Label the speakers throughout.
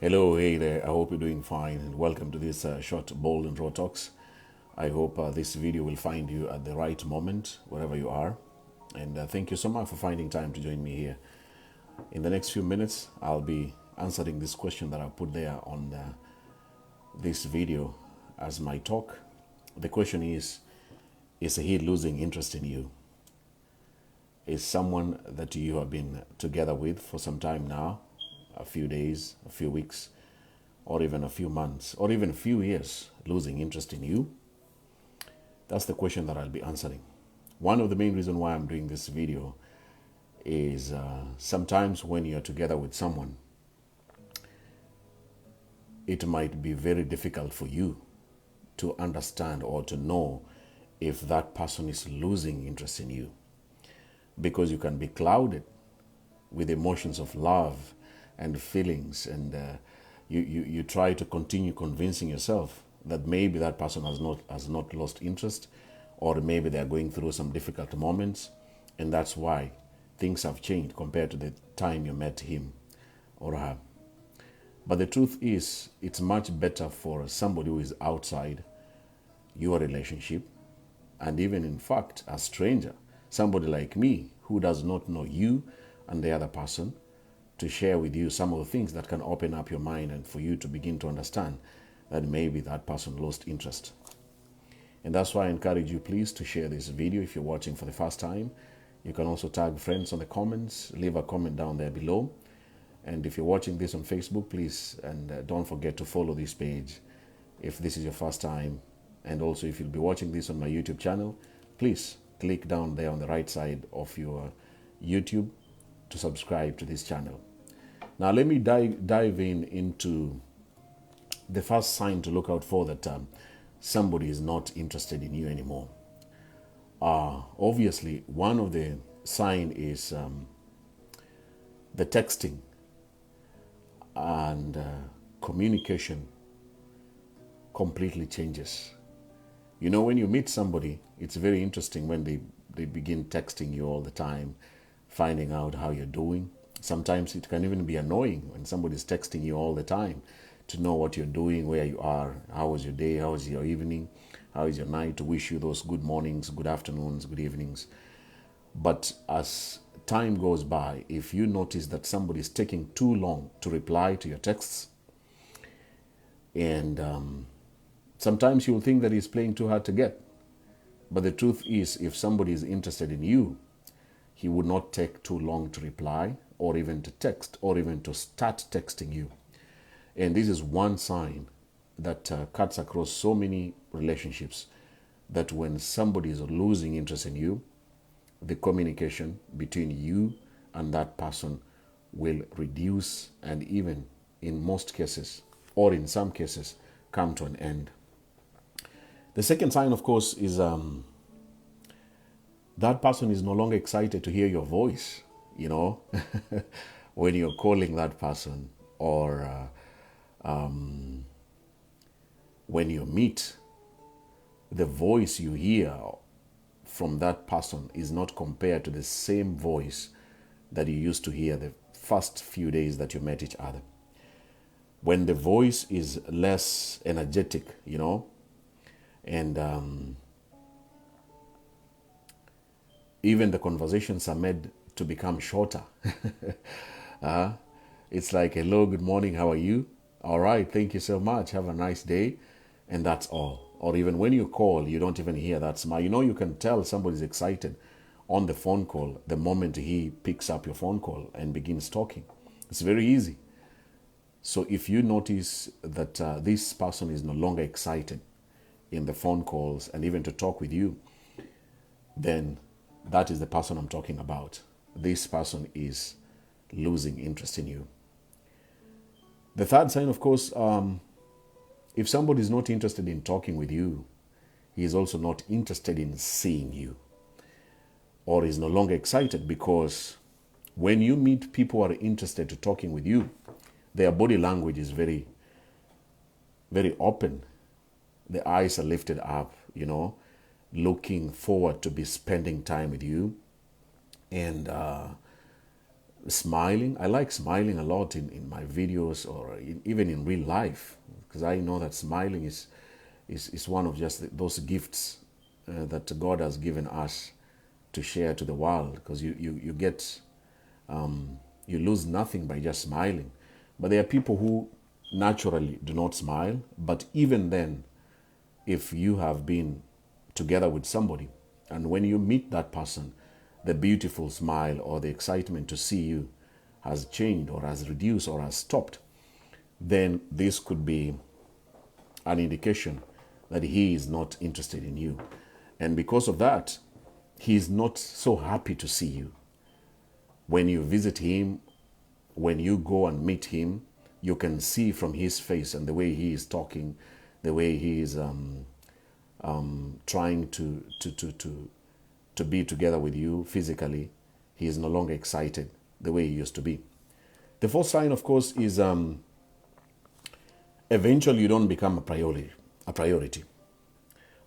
Speaker 1: Hello, hey there. I hope you're doing fine and welcome to this short Bold and Raw Talks. I hope this video will find you at the right moment, wherever you are. And thank you so much for finding time to join me here. In the next few minutes, I'll be answering this question that I put there on this video as my talk. The question is he losing interest in you? Is someone that you have been together with for some time now, a few days, a few weeks, or even a few months, or even a few years, losing interest in you? That's the question that I'll be answering. One of the main reasons why I'm doing this video is sometimes when you're together with someone, it might be very difficult for you to understand or to know if that person is losing interest in you, because you can be clouded with emotions of love and feelings, and you try to continue convincing yourself that maybe that person has not lost interest, or maybe they're going through some difficult moments, and that's why things have changed compared to the time you met him or her. But the truth is, it's much better for somebody who is outside your relationship, and even in fact a stranger, somebody like me who does not know you and the other person, to share with you some of the things that can open up your mind and for you to begin to understand that maybe that person lost interest. And that's why I encourage you, please, to share this video if you're watching for the first time. You can also tag friends on the comments, leave a comment down there below. And if you're watching this on Facebook, please, and don't forget to follow this page if this is your first time. And also, if you'll be watching this on my YouTube channel, please click down there on the right side of your YouTube to subscribe to this channel. Now, let me dive into the first sign to look out for that somebody is not interested in you anymore. Obviously, one of the sign is the texting and communication completely changes. You know, when you meet somebody, it's very interesting when they begin texting you all the time, finding out how you're doing. Sometimes it can even be annoying when somebody's texting you all the time to know what you're doing, where you are, how was your day, how was your evening, how is your night, to wish you those good mornings, good afternoons, good evenings. But as time goes by, if you notice that somebody is taking too long to reply to your texts, and sometimes you'll think that he's playing too hard to get. But the truth is, if somebody is interested in you, he would not take too long to reply, or even to text, or even to start texting you. And this is one sign that cuts across so many relationships, that when somebody is losing interest in you, the communication between you and that person will reduce, and even in most cases, or in some cases, come to an end. The second sign, of course, is that person is no longer excited to hear your voice, you know, when you're calling that person, or when you meet, the voice you hear from that person is not compared to the same voice that you used to hear the first few days that you met each other. When the voice is less energetic, you know, and even the conversations are made to become shorter. It's like, hello, good morning, how are you? All right, thank you so much, have a nice day. And that's all. Or even when you call, you don't even hear that smile. You know, you can tell somebody's excited on the phone call the moment he picks up your phone call and begins talking. It's very easy. So if you notice that this person is no longer excited in the phone calls and even to talk with you, then that is the person I'm talking about. This person is losing interest in you. The third sign, of course, if somebody is not interested in talking with you, he is also not interested in seeing you, or is no longer excited, because when you meet people who are interested to talking with you, their body language is very, very open. The eyes are lifted up, you know, looking forward to be spending time with you. And Smiling. I like smiling a lot in my videos or even in real life, because I know that smiling is one of just those gifts that God has given us to share to the world, because you get you lose nothing by just smiling. But there are people who naturally do not smile, but even then, if you have been together with somebody and when you meet that person, the beautiful smile or the excitement to see you has changed or has reduced or has stopped, then this could be an indication that he is not interested in you. And because of that, he is not so happy to see you. When you visit him, when you go and meet him, you can see from his face and the way he is talking, the way he is trying to be together with you physically, he is no longer excited the way he used to be. The fourth sign, of course, is eventually you don't become a priority.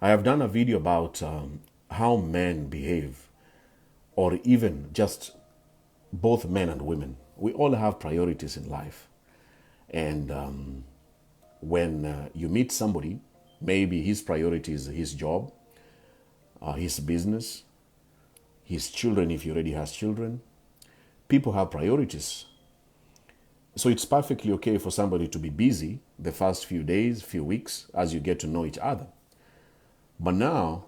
Speaker 1: I have done a video about how men behave, or even just both men and women. We all have priorities in life. And when you meet somebody, maybe his priority is his job, his business, his children if he already has children. People have priorities. So it's perfectly okay for somebody to be busy the first few days, few weeks, as you get to know each other. But now,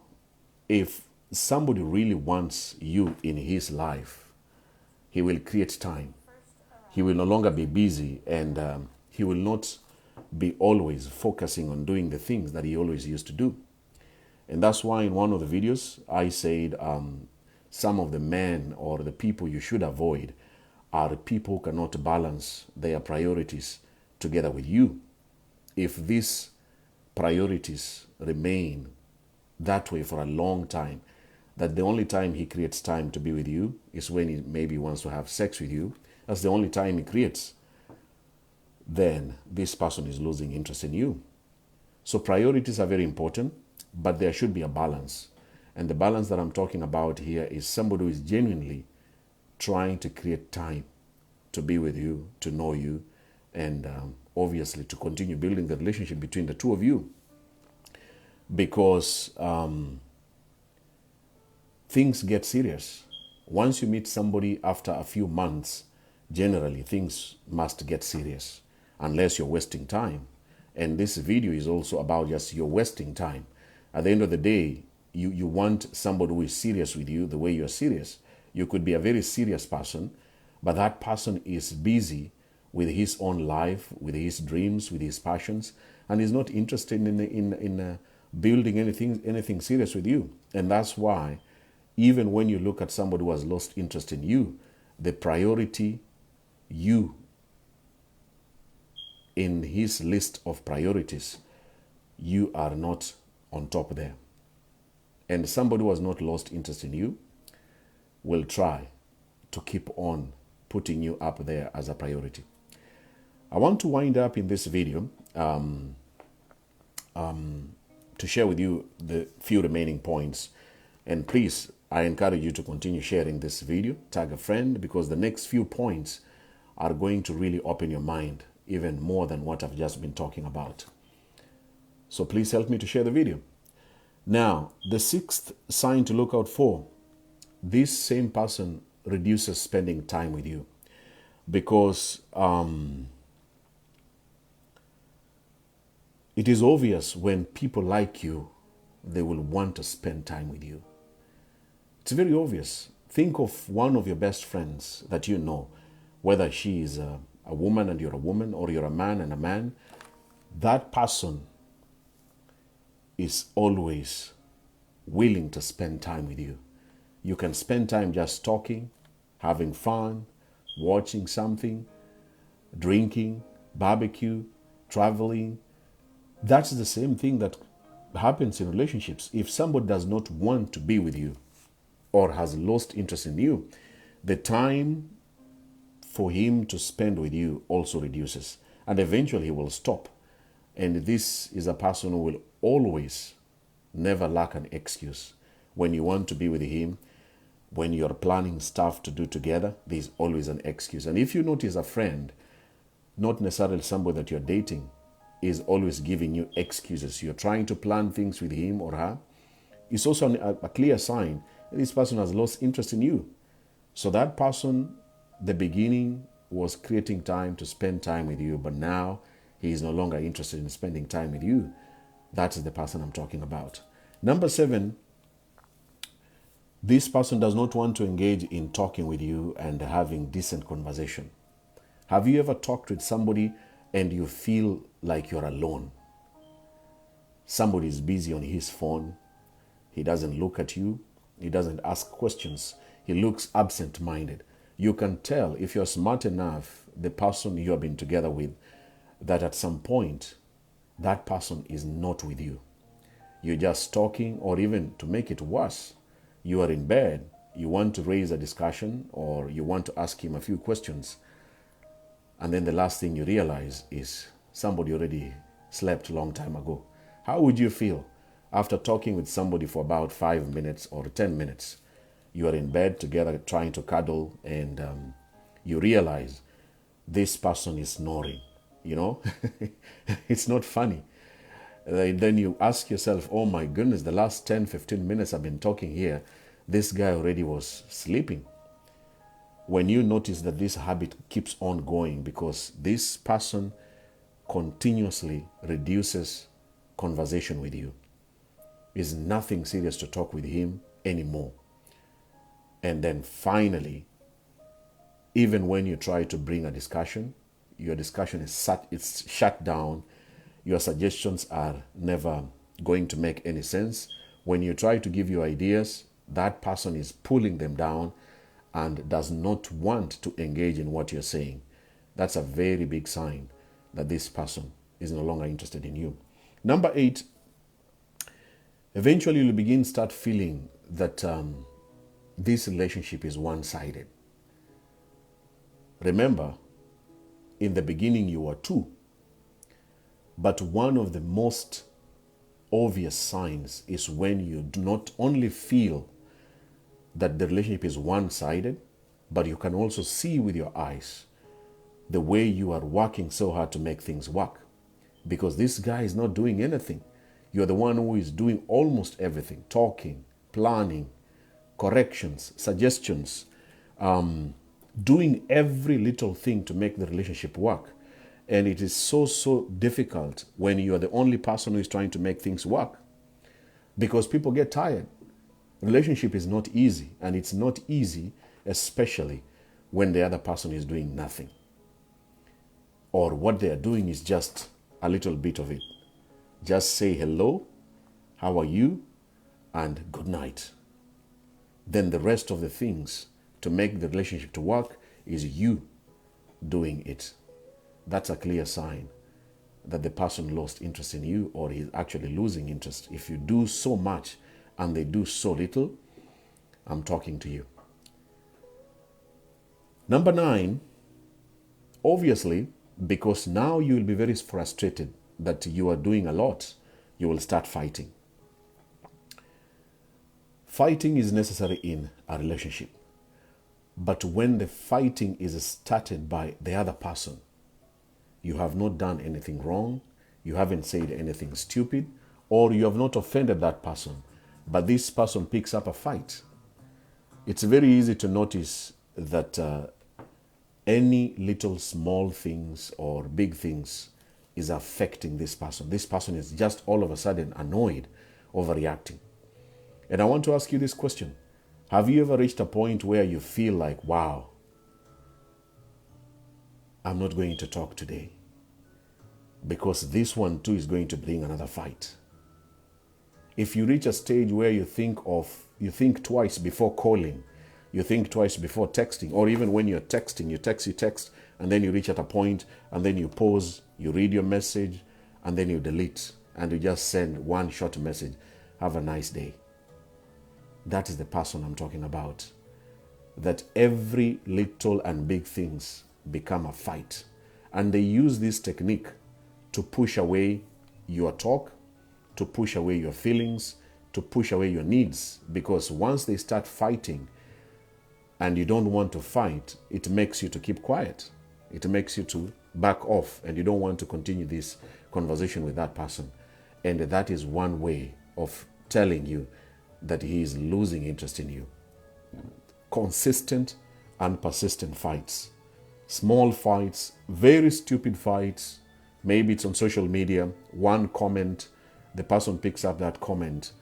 Speaker 1: if somebody really wants you in his life, he will create time. He will no longer be busy, and he will not be always focusing on doing the things that he always used to do. And that's why in one of the videos, I said some of the men or the people you should avoid are the people who cannot balance their priorities together with you. If these priorities remain that way for a long time, that the only time he creates time to be with you is when he maybe wants to have sex with you, that's the only time he creates, then this person is losing interest in you. So priorities are very important, but there should be a balance. And the balance that I'm talking about here is somebody who is genuinely trying to create time to be with you, to know you, and obviously to continue building the relationship between the two of you. Because things get serious. Once you meet somebody after a few months, generally things must get serious, unless you're wasting time. And this video is also about just you're wasting time. At the end of the day, you want somebody who is serious with you the way you're serious. You could be a very serious person, but that person is busy with his own life, with his dreams, with his passions, and is not interested in building anything serious with you. And that's why even when you look at somebody who has lost interest in you, the priority you in his list of priorities, you are not on top there. And somebody who has not lost interest in you will try to keep on putting you up there as a priority. I want to wind up in this video to share with you the few remaining points. And please, I encourage you to continue sharing this video, tag a friend, because the next few points are going to really open your mind even more than what I've just been talking about. So please help me to share the video. Now, the sixth sign to look out for, this same person reduces spending time with you, because it is obvious when people like you, they will want to spend time with you. It's very obvious. Think of one of your best friends that you know, whether she is a woman and you're a woman, or you're a man and a man. That person is always willing to spend time with you. You can spend time just talking, having fun, watching something, drinking, barbecue, traveling. That's the same thing that happens in relationships. If somebody does not want to be with you or has lost interest in you, the time for him to spend with you also reduces, and eventually he will stop. And this is a person who will always never lack an excuse when you want to be with him. When you're planning stuff to do together, there's always an excuse. And if you notice a friend, not necessarily somebody that you're dating, is always giving you excuses, you're trying to plan things with him or her, it's also a clear sign that this person has lost interest in you. So that person, the beginning, was creating time to spend time with you, but now he is no longer interested in spending time with you. That is the person I'm talking about. Number 7, this person does not want to engage in talking with you and having decent conversation. Have you ever talked with somebody and you feel like you're alone? Somebody is busy on his phone. He doesn't look at you. He doesn't ask questions. He looks absent-minded. You can tell, if you're smart enough, the person you have been together with, that at some point, that person is not with you. You're just talking, or even to make it worse, you are in bed, you want to raise a discussion, or you want to ask him a few questions, and then the last thing you realize is somebody already slept a long time ago. How would you feel after talking with somebody for about 5 minutes or 10 minutes? You are in bed together trying to cuddle, and you realize this person is snoring. It's not funny. Then you ask yourself, oh my goodness, the last 10, 15 minutes I've been talking here, this guy already was sleeping. When you notice that this habit keeps on going because this person continuously reduces conversation with you, is nothing serious to talk with him anymore. And then finally, even when you try to bring a discussion, your discussion it's shut down. Your suggestions are never going to make any sense. When you try to give your ideas, that person is pulling them down and does not want to engage in what you're saying. That's a very big sign that this person is no longer interested in you. Number 8, eventually you'll start feeling that this relationship is one-sided. Remember, in the beginning you were two, but one of the most obvious signs is when you do not only feel that the relationship is one-sided, but you can also see with your eyes the way you are working so hard to make things work. Because this guy is not doing anything. You're the one who is doing almost everything. Talking, planning, corrections, suggestions, doing every little thing to make the relationship work. And it is so difficult when you are the only person who is trying to make things work. Because people get tired. Relationship is not easy, and it's not easy especially when the other person is doing nothing. Or what they are doing is just a little bit of it. Just say hello, how are you, and good night. Then the rest of the things to make the relationship to work is you doing it. That's a clear sign that the person lost interest in you, or is actually losing interest. If you do so much and they do so little, I'm talking to you. Number 9, obviously, because now you will be very frustrated that you are doing a lot, you will start fighting. Fighting is necessary in a relationship. But when the fighting is started by the other person, you have not done anything wrong, you haven't said anything stupid, or you have not offended that person, but this person picks up a fight. It's very easy to notice that any little small things or big things is affecting this person. This person is just all of a sudden annoyed, overreacting. And I want to ask you this question. Have you ever reached a point where you feel like, wow, I'm not going to talk today because this one too is going to bring another fight? If you reach a stage where you think twice before calling, you think twice before texting, or even when you're texting, you text, and then you reach at a point, and then you pause, you read your message, and then you delete, and you just send one short message, have a nice day. That is the person I'm talking about. That every little and big things become a fight. And they use this technique to push away your talk, to push away your feelings, to push away your needs. Because once they start fighting, and you don't want to fight, it makes you to keep quiet. It makes you to back off, and you don't want to continue this conversation with that person. And that is one way of telling you that he is losing interest in you. Consistent and persistent fights. Small fights, very stupid fights. Maybe it's on social media. One comment, the person picks up that comment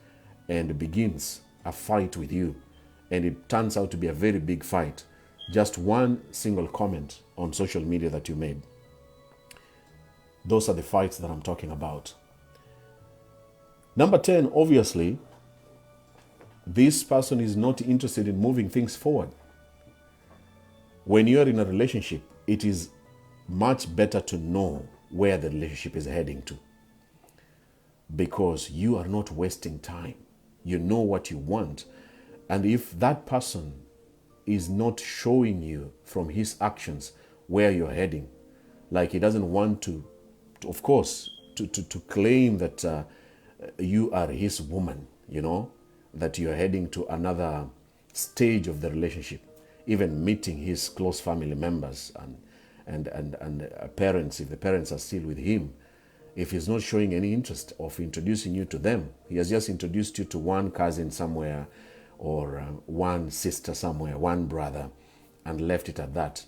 Speaker 1: and begins a fight with you. And it turns out to be a very big fight. Just one single comment on social media that you made. Those are the fights that I'm talking about. Number 10, obviously, this person is not interested in moving things forward. When you're in a relationship, it is much better to know where the relationship is heading to, because you are not wasting time. You know what you want. And if that person is not showing you from his actions where you're heading, like he doesn't want to of course, to claim that you are his woman, that you're heading to another stage of the relationship, even meeting his close family members and parents, if the parents are still with him. If he's not showing any interest of introducing you to them, he has just introduced you to one cousin somewhere, or one sister somewhere, one brother, and left it at that.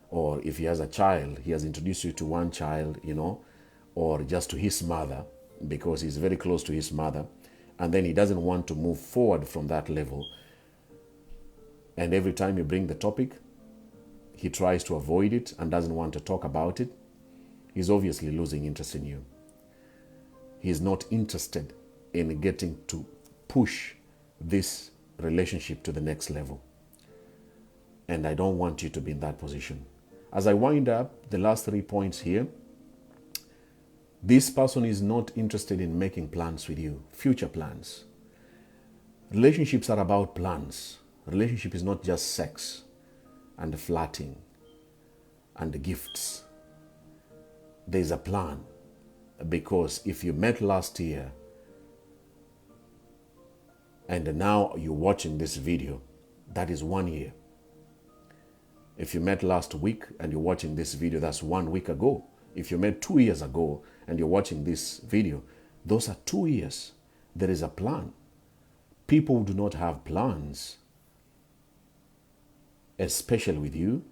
Speaker 1: Or if he has a child, he has introduced you to one child, or just to his mother, because he's very close to his mother, and then he doesn't want to move forward from that level. And every time you bring the topic, he tries to avoid it and doesn't want to talk about it. He's obviously losing interest in you. He's not interested in getting to push this relationship to the next level. And I don't want you to be in that position. As I wind up the last 3 points here, this person is not interested in making plans with you, future plans. Relationships are about plans. Relationship is not just sex and flirting and gifts. There's a plan, because if you met last year and now you're watching this video, that is 1 year. If you met last week and you're watching this video, that's 1 week ago. If you met 2 years ago and you're watching this video, those are 2 years. There is a plan. People who do not have plans, especially with you,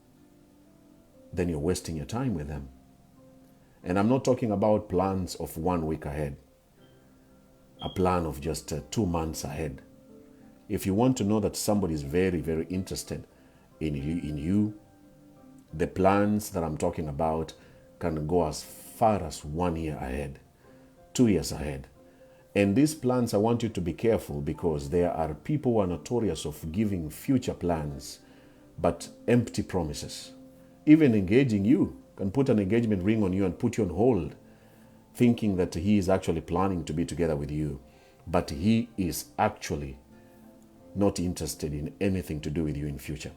Speaker 1: then you're wasting your time with them. And I'm not talking about plans of 1 week ahead, a plan of just 2 months ahead. If you want to know that somebody is very, very interested in you, the plans that I'm talking about can go as far as 1 year ahead, 2 years ahead. And these plans, I want you to be careful, because there are people who are notorious of giving future plans, but empty promises. Even engaging you, can put an engagement ring on you and put you on hold, thinking that he is actually planning to be together with you. But he is actually not interested in anything to do with you in future.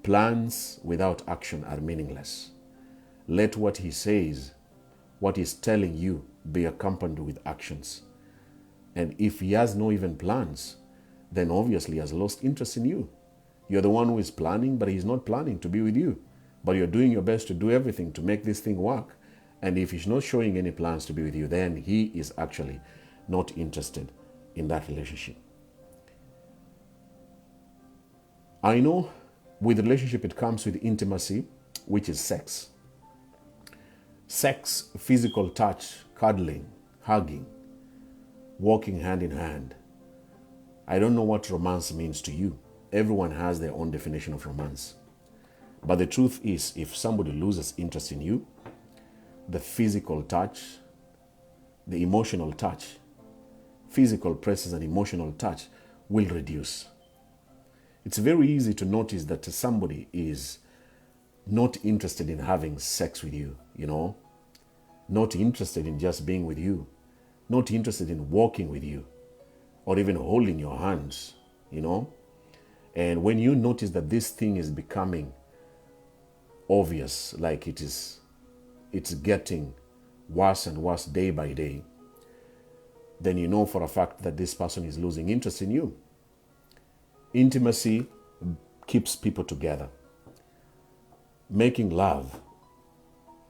Speaker 1: Plans without action are meaningless. Let what he says, what he's telling you, be accompanied with actions. And if he has no even plans, then obviously he has lost interest in you. You're the one who is planning, but he's not planning to be with you. But you're doing your best to do everything to make this thing work. And if he's not showing any plans to be with you, then he is actually not interested in that relationship. I know with relationship it comes with intimacy, which is sex. Sex, physical touch, cuddling, hugging, walking hand in hand. I don't know what romance means to you. Everyone has their own definition of romance. But the truth is, if somebody loses interest in you, the physical touch, the emotional touch, physical presence and emotional touch will reduce. It's very easy to notice that somebody is not interested in having sex with you, not interested in just being with you, not interested in walking with you, or even holding your hands, And when you notice that this thing is becoming obvious, like it's getting worse and worse day by day, then you know for a fact that this person is losing interest in you. Intimacy keeps people together. Making love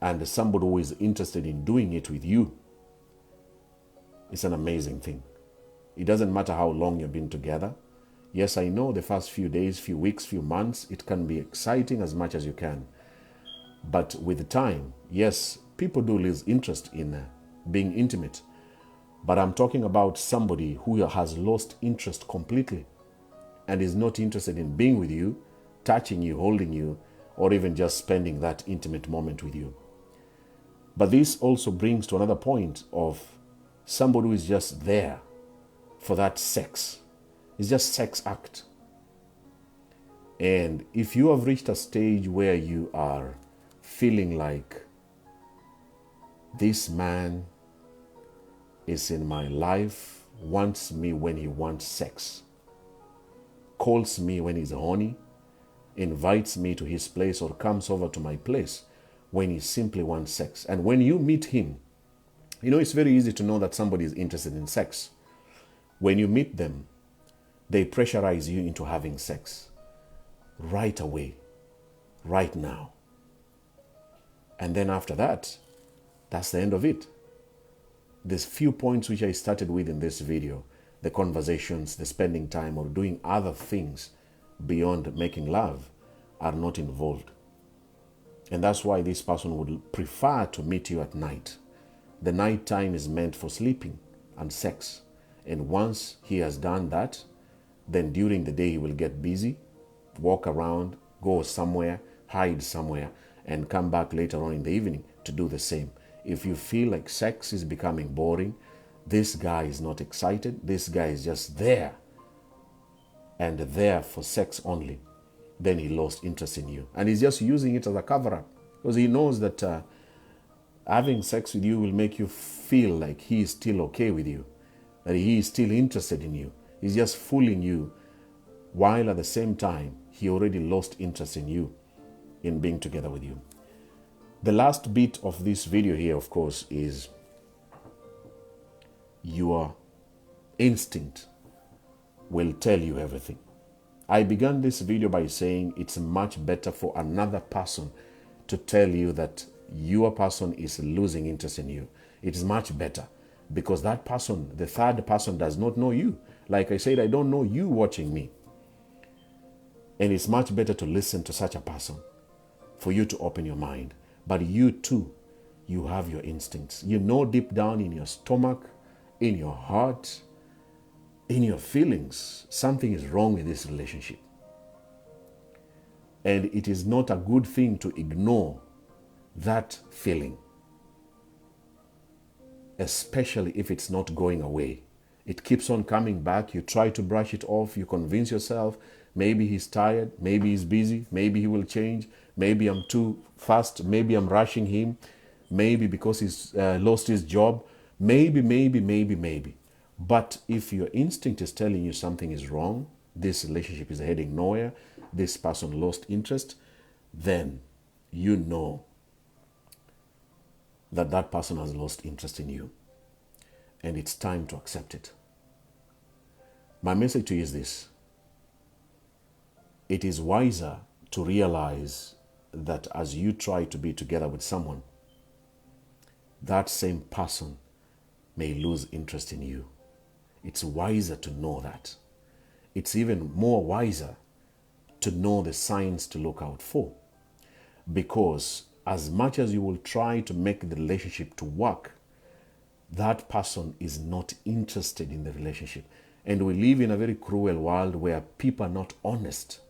Speaker 1: and somebody who is interested in doing it with you is an amazing thing. It doesn't matter how long you've been together. Yes, I know the first few days, few weeks, few months, it can be exciting as much as you can. But with time, yes, people do lose interest in being intimate. But I'm talking about somebody who has lost interest completely and is not interested in being with you, touching you, holding you, or even just spending that intimate moment with you. But this also brings to another point of somebody who is just there for that sex. It's just sex act. And if you have reached a stage where you are feeling like this man is in my life, wants me when he wants sex, calls me when he's horny, invites me to his place or comes over to my place when he simply wants sex. And when you meet him, it's very easy to know that somebody is interested in sex. When you meet them, they pressurize you into having sex right away, right now. And then after that, that's the end of it. There's few points which I started with in this video, the conversations, the spending time, or doing other things beyond making love are not involved. And that's why this person would prefer to meet you at night. The night time is meant for sleeping and sex. And once he has done that, then during the day he will get busy, walk around, go somewhere, hide somewhere, and come back later on in the evening to do the same. If you feel like sex is becoming boring, this guy is not excited, this guy is just there and there for sex only, then he lost interest in you. And he's just using it as a cover-up because he knows that having sex with you will make you feel like he is still okay with you, that he is still interested in you. He's just fooling you, while at the same time, he already lost interest in you, in being together with you. The last bit of this video here, of course, is your instinct will tell you everything. I began this video by saying it's much better for another person to tell you that your person is losing interest in you. It is much better because that person, the third person, does not know you. Like I said, I don't know you watching me. And it's much better to listen to such a person for you to open your mind. But you too, you have your instincts. You know deep down in your stomach, in your heart, in your feelings, something is wrong with this relationship. And it is not a good thing to ignore that feeling, especially if it's not going away. It keeps on coming back. You try to brush it off. You convince yourself, maybe he's tired, maybe he's busy, maybe he will change, maybe I'm too fast, maybe I'm rushing him, maybe because he's lost his job, maybe. But if your instinct is telling you something is wrong, this relationship is heading nowhere, this person lost interest, then you know that that person has lost interest in you. And it's time to accept it. My message to you is this. It is wiser to realize that as you try to be together with someone, that same person may lose interest in you. It's wiser to know that. It's even more wiser to know the signs to look out for. Because as much as you will try to make the relationship to work, that person is not interested in the relationship. And we live in a very cruel world where people are not honest.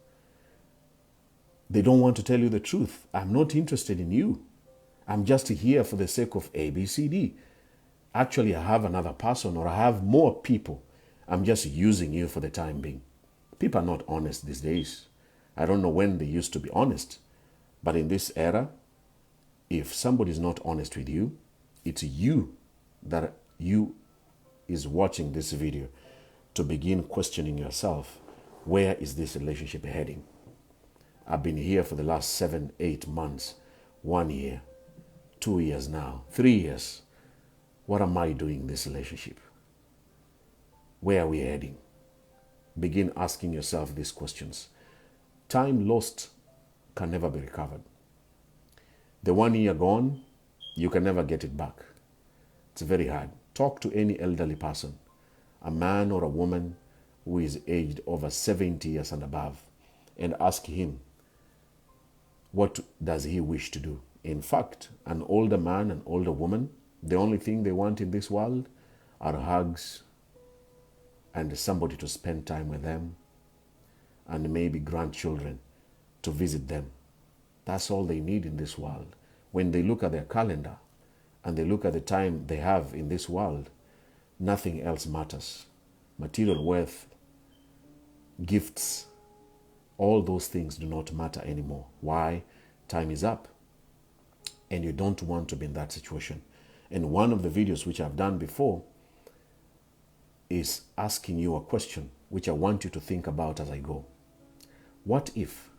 Speaker 1: They don't want to tell you the truth. I'm not interested in you. I'm just here for the sake of A, B, C, D. Actually, I have another person or I have more people. I'm just using you for the time being. People are not honest these days. I don't know when they used to be honest. But in this era, if somebody is not honest with you, it's you that you is watching this video to begin questioning yourself. Where is this relationship heading? I've been here for the last 7, 8 months, 1 year, 2 years now, 3 years. What am I doing in this relationship? Where are we heading? Begin asking yourself these questions. Time lost can never be recovered. The 1 year gone, you can never get it back. It's very hard. Talk to any elderly person, a man or a woman who is aged over 70 years and above, and ask him, what does he wish to do? In fact, an older man, an older woman, the only thing they want in this world are hugs and somebody to spend time with them and maybe grandchildren to visit them. That's all they need in this world. When they look at their calendar and they look at the time they have in this world, nothing else matters. Material wealth, gifts, all those things do not matter anymore. Why? Time is up. And you don't want to be in that situation. And one of the videos which I've done before is asking you a question which I want you to think about as I go. What if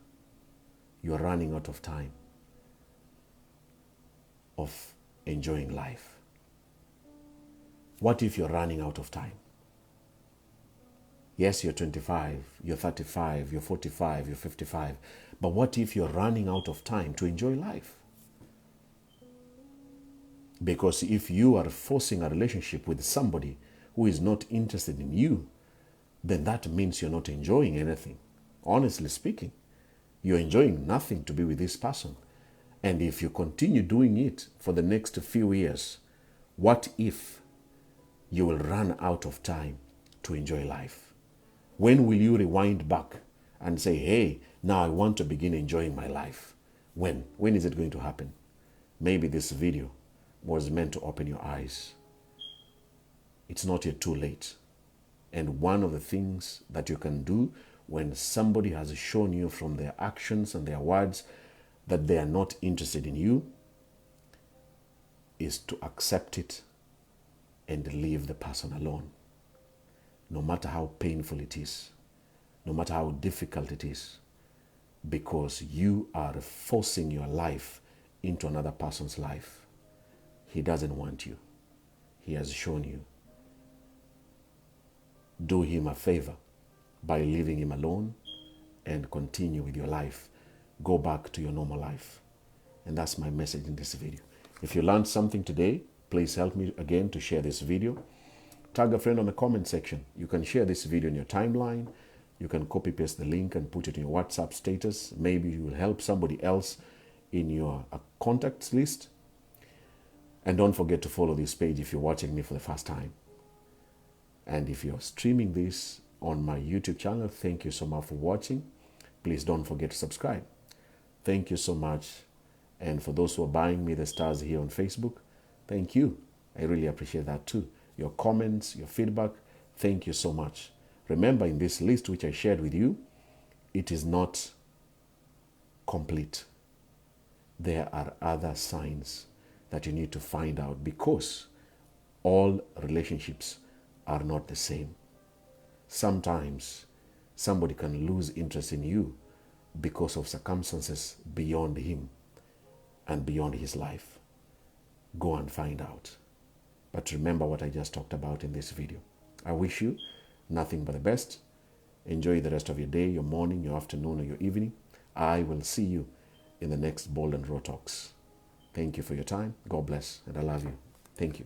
Speaker 1: you're running out of time of enjoying life? What if you're running out of time? Yes, you're 25, you're 35, you're 45, you're 55. But what if you're running out of time to enjoy life? Because if you are forcing a relationship with somebody who is not interested in you, then that means you're not enjoying anything. Honestly speaking, you're enjoying nothing to be with this person. And if you continue doing it for the next few years, what if you will run out of time to enjoy life? When will you rewind back and say, hey, now I want to begin enjoying my life? When? When is it going to happen? Maybe this video was meant to open your eyes. It's not yet too late. And one of the things that you can do when somebody has shown you from their actions and their words that they are not interested in you is to accept it and leave the person alone. No matter how painful it is, no matter how difficult it is, because you are forcing your life into another person's life. He doesn't want you. He has shown you. Do him a favor by leaving him alone and continue with your life. Go back to your normal life. And that's my message in this video. If you learned something today, please help me again to share this video. Tag a friend on the comment section. You can share this video in your timeline. You can copy paste the link and put it in your WhatsApp status. Maybe you will help somebody else in your contacts list. And don't forget to follow this page if you're watching me for the first time. And if you're streaming this on my YouTube channel, thank you so much for watching. Please don't forget to subscribe. Thank you so much. And for those who are buying me the stars here on Facebook, thank you. I really appreciate that too. Your comments, your feedback, thank you so much. Remember, in this list which I shared with you, it is not complete. There are other signs that you need to find out because all relationships are not the same. Sometimes somebody can lose interest in you because of circumstances beyond him and beyond his life. Go and find out. But remember what I just talked about in this video. I wish you nothing but the best. Enjoy the rest of your day, your morning, your afternoon, or your evening. I will see you in the next Bold and Raw Talks. Thank you for your time. God bless, and I love you. Thank you.